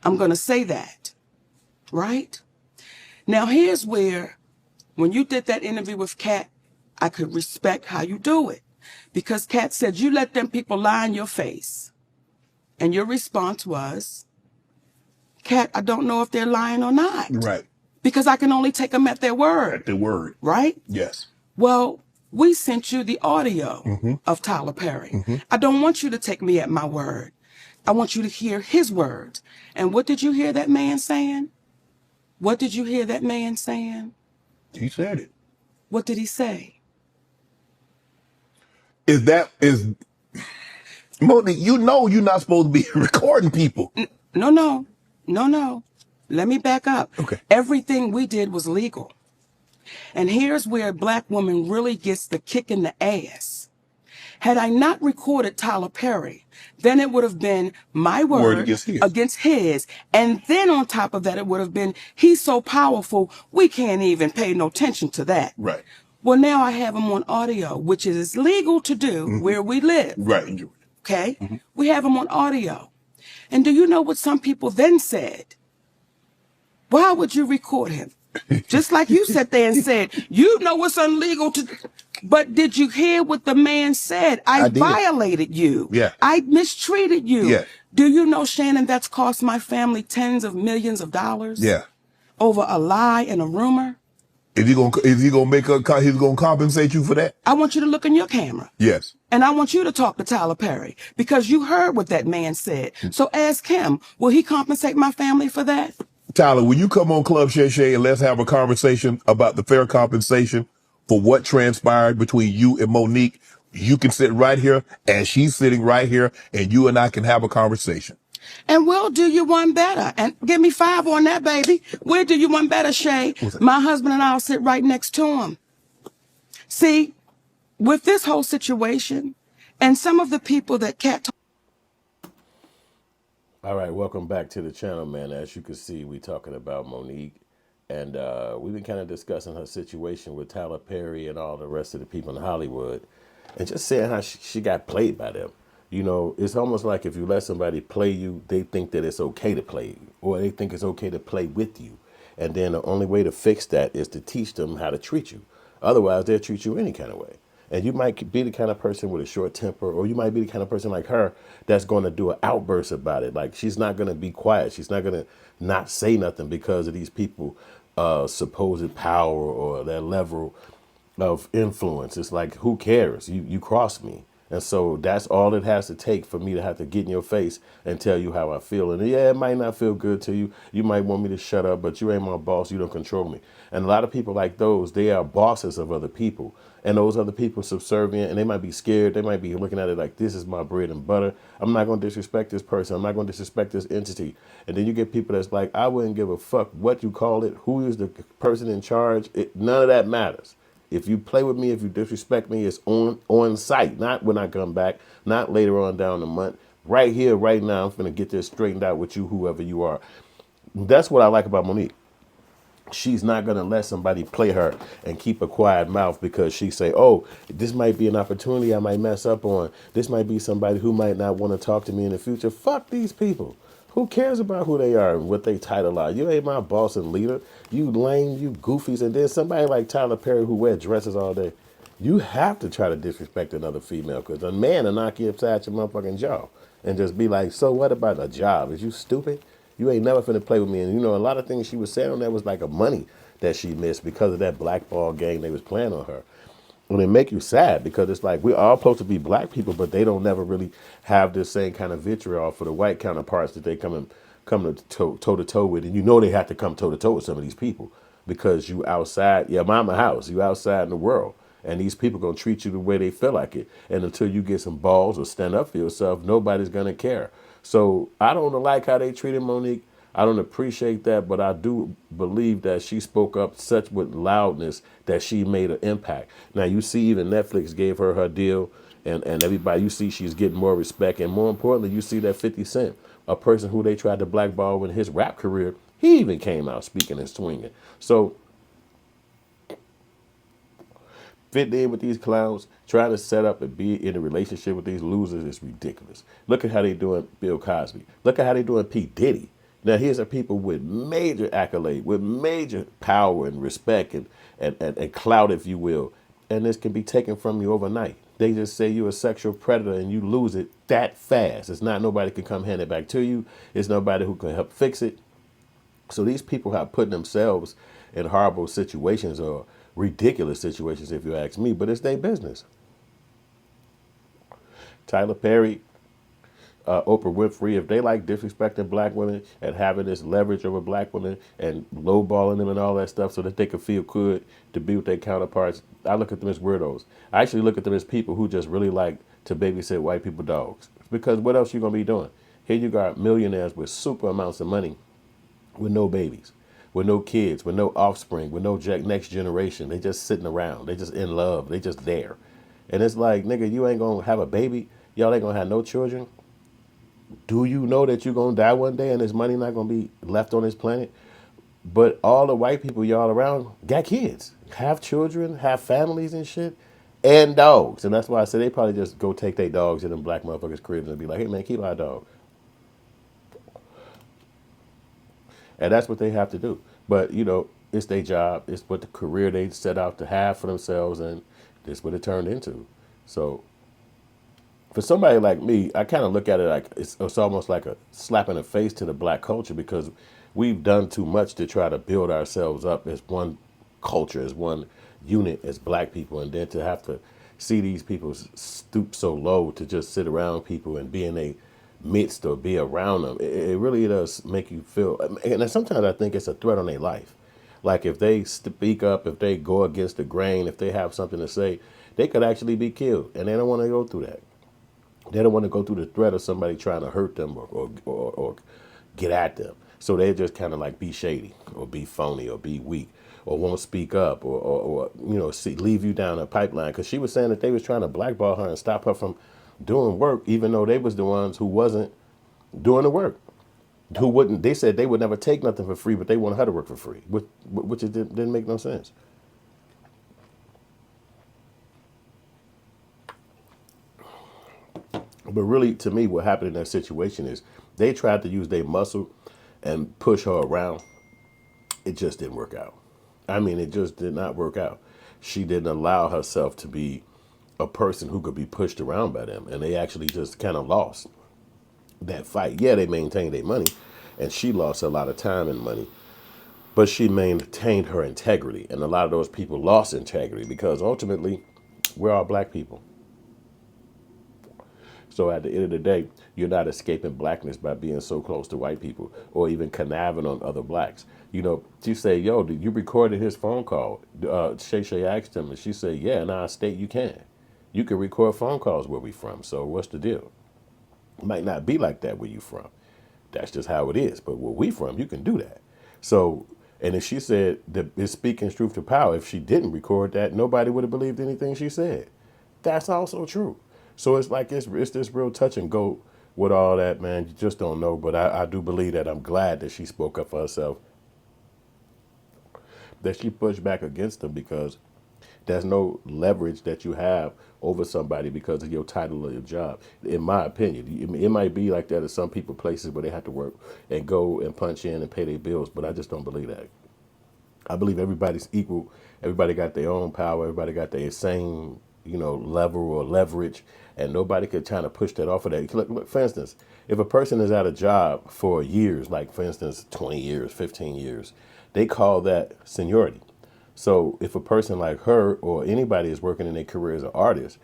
I'm going to say that, right? Now, here's where, when you did that interview with Kat, I could respect how you do it. Because Kat said, you let them people lie in your face. And your response was, Kat, I don't know if they're lying or not. Right. Because I can only take them at their word. At their word. Right? Yes. Well, we sent you the audio of Tyler Perry. I don't want you to take me at my word. I want you to hear his words. And what did you hear that man saying? What did you hear that man saying? He said it. What did he say? Is Monique, you know you're not supposed to be recording people. No. Let me back up. Okay. Everything we did was legal. And here's where a black woman really gets the kick in the ass. Had I not recorded Tyler Perry, then it would have been my word against his. And then on top of that, it would have been, he's so powerful, we can't even pay no attention to that. Right. Well, now I have him on audio, which is legal to do where we live. Right. Okay? We have him on audio. And do you know what some people then said? Why would you record him? Just like you sat there and said, you know it's illegal to... But did you hear what the man said? I violated you. Yeah. I mistreated you. Yeah. Do you know, Shannon, that's cost my family tens of millions of dollars? Yeah. Over a lie and a rumor? Is he gonna he's gonna compensate you for that? I want you to look in your camera. Yes. And I want you to talk to Tyler Perry because you heard what that man said. So ask him, will he compensate my family for that? Tyler, will you come on Club Shay Shay and let's have a conversation about the fair compensation for what transpired between you and Monique? You can sit right here and she's sitting right here and you and I can have a conversation. And we'll do you one better. And give me 5 on that, baby. We'll do you one better, Shay. My husband and I'll sit right next to him. See, with this whole situation and some of the people that Kat... All right, welcome back to the channel, man. As you can see, we're talking about Monique. And we've been kind of discussing her situation with Tyler Perry and all the rest of the people in Hollywood. And just saying how she got played by them. You know, it's almost like if you let somebody play you, they think that it's okay to play you. Or they think it's okay to play with you. And then the only way to fix that is to teach them how to treat you. Otherwise, they'll treat you any kind of way. And you might be the kind of person with a short temper, or you might be the kind of person like her that's going to do an outburst about it. Like, she's not going to be quiet. She's not going to not say nothing because of these people supposed power or their level of influence. It's like, who cares? You crossed me. And so that's all it has to take for me to have to get in your face and tell you how I feel. And yeah, it might not feel good to you. You might want me to shut up, but you ain't my boss. You don't control me. And a lot of people like those, they are bosses of other people. And those other people subservient, and they might be scared. They might be looking at it like, this is my bread and butter. I'm not going to disrespect this person. I'm not going to disrespect this entity. And then you get people that's like, I wouldn't give a fuck what you call it, who is the person in charge. None of that matters. If you play with me, if you disrespect me, it's on site, not when I come back, not later on down the month. Right here, right now, I'm going to get this straightened out with you, whoever you are. That's what I like about Monique. She's not going to let somebody play her and keep a quiet mouth because she say, oh, this might be an opportunity I might mess up on. This might be somebody who might not want to talk to me in the future. Fuck these people. Who cares about who they are and what they title are? You ain't my boss and leader. You lame, you goofies. And then somebody like Tyler Perry who wears dresses all day. You have to try to disrespect another female because a man will knock you upside your motherfucking jaw and just be like, so what about a job? Is you stupid? You ain't never finna play with me. And you know, a lot of things she was saying on that was like a money that she missed because of that blackball game they was playing on her. And it make you sad because it's like we're all supposed to be black people, but they don't never really have this same kind of vitriol for the white counterparts that they come toe to toe with. And you know they have to come toe to toe with some of these people because you outside your mama house, you outside in the world. And these people gonna treat you the way they feel like it. And until you get some balls or stand up for yourself, nobody's gonna care. So I don't like how they treated Monique. I don't appreciate that, but I do believe that she spoke up such with loudness that she made an impact. Now, you see, even Netflix gave her deal, and everybody, you see she's getting more respect. And more importantly, you see that 50 Cent, a person who they tried to blackball in his rap career, he even came out speaking and swinging. So fit in with these clowns, trying to set up and be in a relationship with these losers is ridiculous. Look at how they doing Bill Cosby. Look at how they doing P. Diddy. Now, here's a people with major accolade, with major power and respect and clout, if you will, and this can be taken from you overnight. They just say you're a sexual predator and you lose it that fast. It's not nobody can come hand it back to you. It's nobody who can help fix it. So these people have put themselves in horrible situations or ridiculous situations, if you ask me, but it's their business. Tyler Perry, Oprah Winfrey, if they like disrespecting black women and having this leverage over black women and lowballing them and all that stuff so that they can feel good to be with their counterparts, I look at them as weirdos. I actually look at them as people who just really like to babysit white people dogs. Because what else you gonna be doing? Here you got millionaires with super amounts of money with no babies, with no kids, with no offspring, with no next generation. They just sitting around. They just in love. They just there. And it's like, nigga, you ain't gonna have a baby. Y'all ain't gonna have no children. Do you know that you're gonna die one day and this money not gonna be left on this planet? But all the white people y'all around got kids, have children, have families and shit, and dogs. And that's why I say they probably just go take their dogs in them black motherfuckers' cribs and be like, hey man, keep our dog. And that's what they have to do. But, you know, it's their job. It's what the career they set out to have for themselves. And that's what it turned into. So for somebody like me, I kind of look at it like it's almost like a slap in the face to the black culture because we've done too much to try to build ourselves up as one culture, as one unit, as black people. And then to have to see these people stoop so low to just sit around people and be in a midst or be around them, it really does make you feel. And sometimes I think it's a threat on their life. Like if they speak up, if they go against the grain, if they have something to say, they could actually be killed, and they don't want to go through that. They don't want to go through the threat of somebody trying to hurt them or get at them. So they just kind of like be shady or be phony or be weak or won't speak up or you know, leave you down a pipeline. Because she was saying that they was trying to blackball her and stop her from doing work, even though they was the ones who wasn't doing the work. Who wouldn't? They said they would never take nothing for free, but they wanted her to work for free, which it didn't make no sense. But really, to me, what happened in that situation is they tried to use their muscle and push her around. It just didn't work out. I mean, it just did not work out. She didn't allow herself to be a person who could be pushed around by them. And they actually just kind of lost that fight. Yeah, they maintained their money, and she lost a lot of time and money. But she maintained her integrity. And a lot of those people lost integrity because ultimately, we're all black people. So at the end of the day, you're not escaping blackness by being so close to white people or even conniving on other blacks. You know, she say, yo, did you recorded his phone call? Shay Shay asked him, and she said, yeah, in our state you can. You can record phone calls where we from. So what's the deal? It might not be like that where you from. That's just how it is. But where we from, you can do that. So, and if she said that it's speaking truth to power, if she didn't record that, nobody would have believed anything she said. That's also true. So it's like it's this real touch and go with all that, man. You just don't know. But I do believe that I'm glad that she spoke up for herself, that she pushed back against them because there's no leverage that you have over somebody because of your title or your job. In my opinion, it might be like that at some people places where they have to work and go and punch in and pay their bills, but I just don't believe that. I believe everybody's equal. Everybody got their own power. Everybody got their same, you know, level or leverage, and nobody could try to push that off of that. Look, for instance, if a person is at a job for years, like for instance, 20 years, 15 years, they call that seniority. So if a person like her or anybody is working in their career as an artist,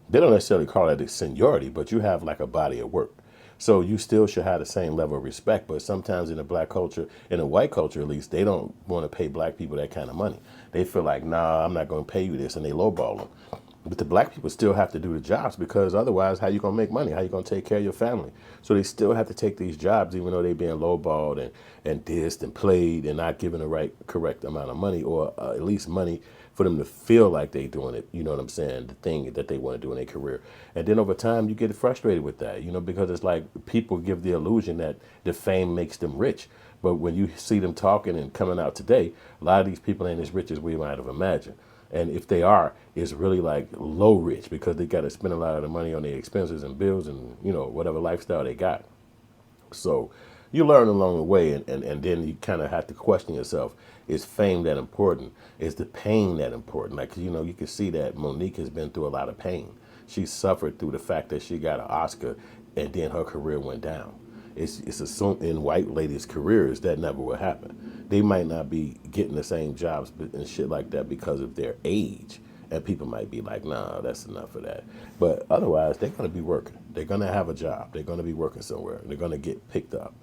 they don't necessarily call it a seniority, but you have like a body of work. So you still should have the same level of respect. But sometimes in the black culture, in the white culture at least, they don't want to pay black people that kind of money. They feel like, nah, I'm not going to pay you this, and they lowball them. But the black people still have to do the jobs because otherwise, how you going to make money? How you going to take care of your family? So they still have to take these jobs, even though they being lowballed and dissed and played and not given the right, correct amount of money or at least money for them to feel like they doing it. You know what I'm saying? The thing that they want to do in their career. And then over time, you get frustrated with that, you know, because it's like people give the illusion that the fame makes them rich. But when you see them talking and coming out today, a lot of these people ain't as rich as we might have imagined. And if they are, it's really like low rich because they got to spend a lot of the money on their expenses and bills and, you know, whatever lifestyle they got. So, You learn along the way, and then you kind of have to question yourself: is fame that important? Is the pain that important? Like, you know, you can see that Monique has been through a lot of pain. She suffered through the fact that she got an Oscar, and then her career went down. It's assumed in white ladies' careers that never will happen. They might not be getting the same jobs and shit like that because of their age. And people might be like, nah, that's enough of that. But otherwise, they're going to be working. They're going to have a job. They're going to be working somewhere. They're going to get picked up.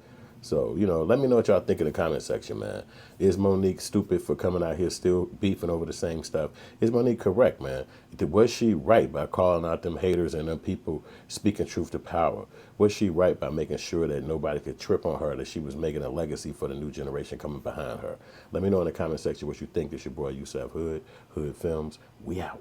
So, you know, let me know what y'all think in the comment section, man. Is Monique stupid for coming out here still beefing over the same stuff? Is Monique correct, man? Was she right by calling out them haters and them people speaking truth to power? Was she right by making sure that nobody could trip on her, that she was making a legacy for the new generation coming behind her? Let me know in the comment section what you think. This your boy Yusef Hood, Hood Films. We out.